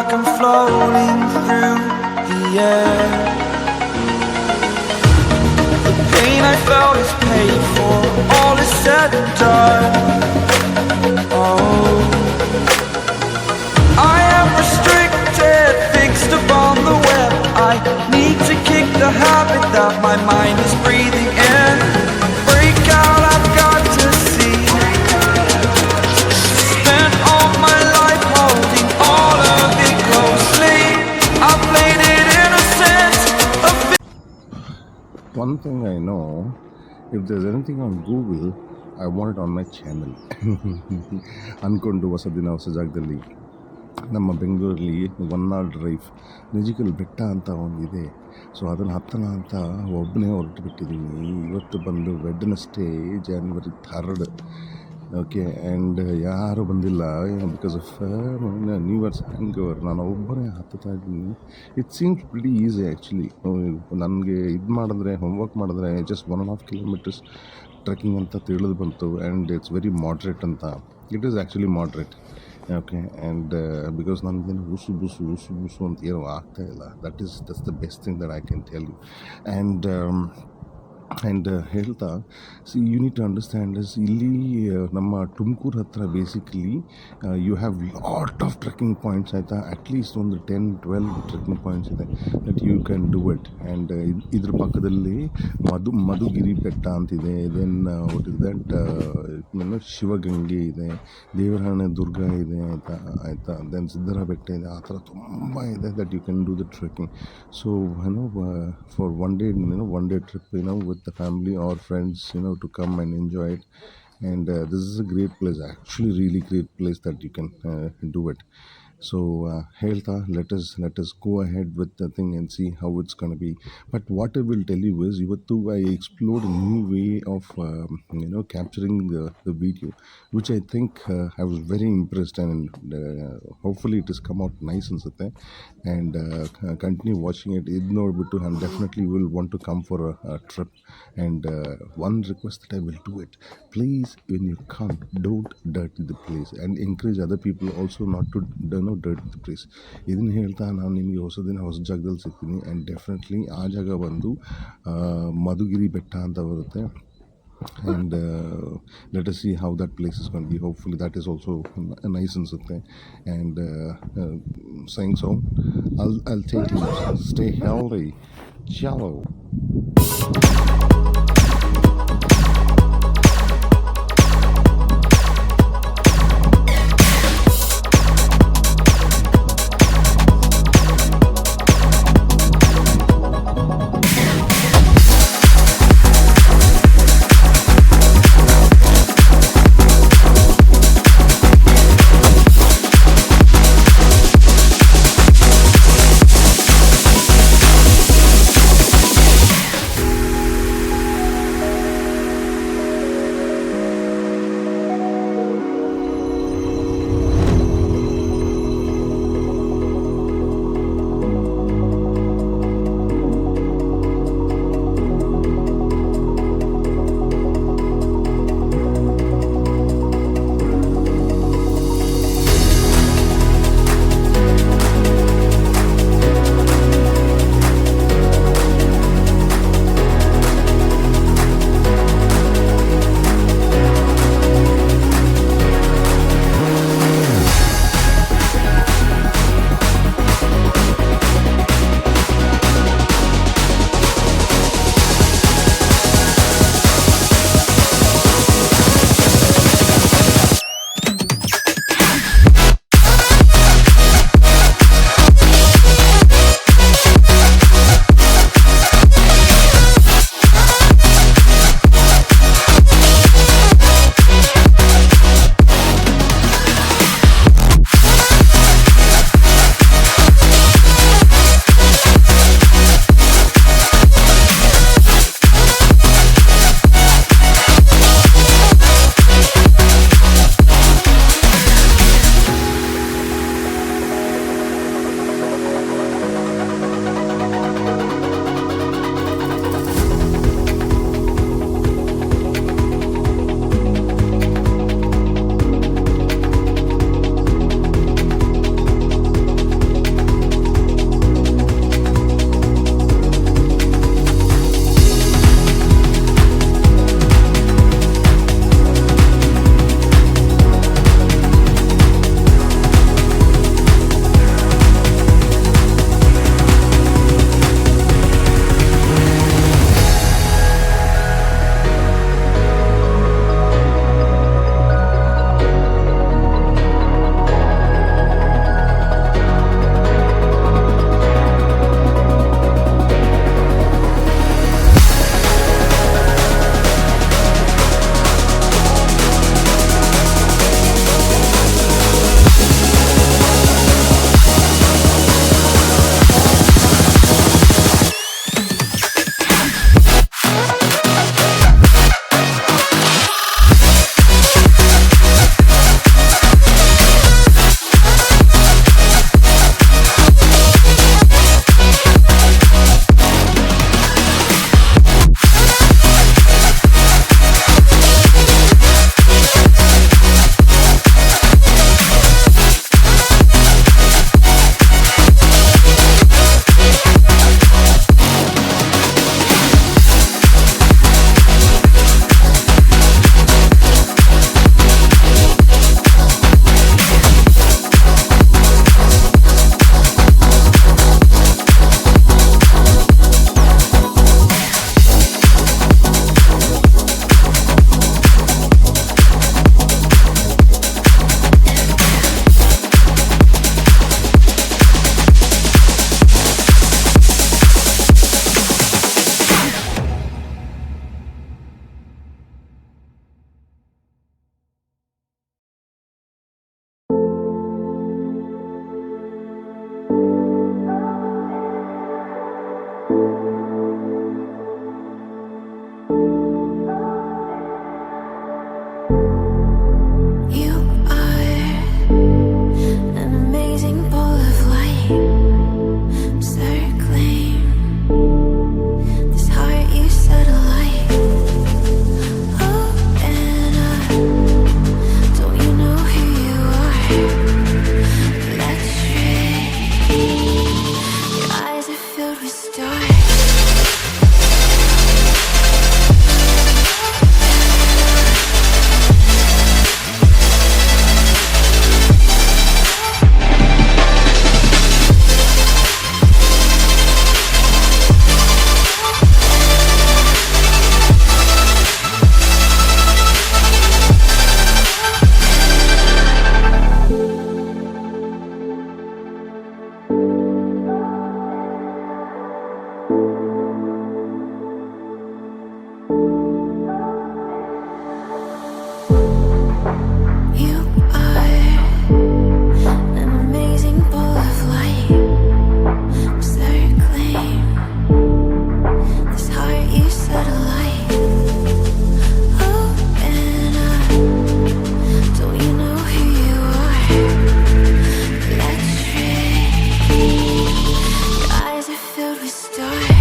like I'm floating through the air. The pain I felt is paid for, all is said and done. Oh, I am restricted, fixed upon the web. I need to kick the habit that my mind is breathing in. Break out, I've got to see. Spent all my life holding all of it closely. I played it innocent. One thing I know, if there's anything on Google, I want it on my channel. ಅನ್ಕೊಂಡು ಹೊಸ ದಿನ ಹೊಸ ಜಾಗದಲ್ಲಿ ನಮ್ಮ ಬೆಂಗಳೂರಲ್ಲಿ 1 hour drive Nijagal ಬೆಟ್ಟ ಅಂತ ಒಂದಿದೆ. ಸೊ ಅದನ್ನು ಹತ್ತೋಣ ಅಂತ ಒಬ್ಬನೇ ಹೊರಟು ಬಿಟ್ಟಿದ್ದೀನಿ. ಇವತ್ತು ಬಂದು Wednesday January 3rd. Okay, and ಯಾರೂ ಬಂದಿಲ್ಲ, because of new years hang over. ನಾನು ಒಬ್ಬನೇ ಹತ್ತುತ್ತಾ ಇದ್ದೀನಿ. It seems pretty easy actually. ನನಗೆ ಇದು ಮಾಡಿದ್ರೆ, ಹೋಮ್ವರ್ಕ್ ಮಾಡಿದ್ರೆ ಜಸ್ಟ್ 1.5 kilometers ಟ್ರೆಕ್ಕಿಂಗ್ ಅಂತ ತಿಳಿದು ಬಂತು. ಆ್ಯಂಡ್ ಇಟ್ಸ್ ವೆರಿ ಮಾಡ್ರೇಟ್ ಅಂತ. It is actually moderate. Okay, and because ನನಗೇನು ಉಸು ಅಂತ ಏನೂ ಆಗ್ತಾಯಿಲ್ಲ. That's the best thing that I can tell you. And ಹೇಳ್ತಾ, see you need to understand is, ಇಲ್ಲಿ ನಮ್ಮ ತುಮಕೂರು ಹತ್ರ basically you have lot of trekking points, ಆಯಿತಾ. ಅಟ್ಲೀಸ್ಟ್ ಒಂದು 10-12 ಟ್ರೆಕ್ಕಿಂಗ್ ಪಾಯಿಂಟ್ಸ್ ಇದೆ that you can do it. And ಇದ್ರ ಪಕ್ಕದಲ್ಲಿ ಮಧುಗಿರಿ ಬೆಟ್ಟ ಅಂತಿದೆ. Then what is that, Shivagange ಇದೆ, ದೇವರಾಣೆ ದುರ್ಗ ಇದೆ, ಆಯಿತಾ. ದೆನ್ ಸಿದ್ದರ ಬೆಟ್ಟ ಇದೆ. ಆ ಥರ ತುಂಬ ಇದೆ that you can do the trekking. So for one day trip with the family or friends, to come and enjoy it. And this is a great place, actually really great place that you can do it. So ಹೇಳ್ತಾ, let us go ahead with the thing and see how it's going to be. But what I will tell you is, ಇವತ್ತು I explored a new way of capturing the video, which I think I was very impressed, and hopefully it has come out nice ಅನ್ಸುತ್ತೆ. And continue watching it. ಇದು ನೋಡಿಬಿಟ್ಟು and definitely you will want to come for a trip. And one request that I will do it, please, when you come, don't dirty the place, and encourage other people also not to dirty the place. ಇದನ್ನು ಹೇಳ್ತಾ ನಾನು ನಿಮಗೆ ಹೊಸ ದಿನ ಹೊಸ ಜಾಗದಲ್ಲಿ ಸಿಗ್ತೀನಿ. And definitely ಆ ಜಾಗ ಬಂದು ಮಧುಗಿರಿ ಬೆಟ್ಟ ಅಂತ ಬರುತ್ತೆ. And let us see how that place is going to be. Hopefully that is also nice ಅನ್ಸುತ್ತೆ. And saying so, I'll take you. Stay healthy. Ciao. of a star.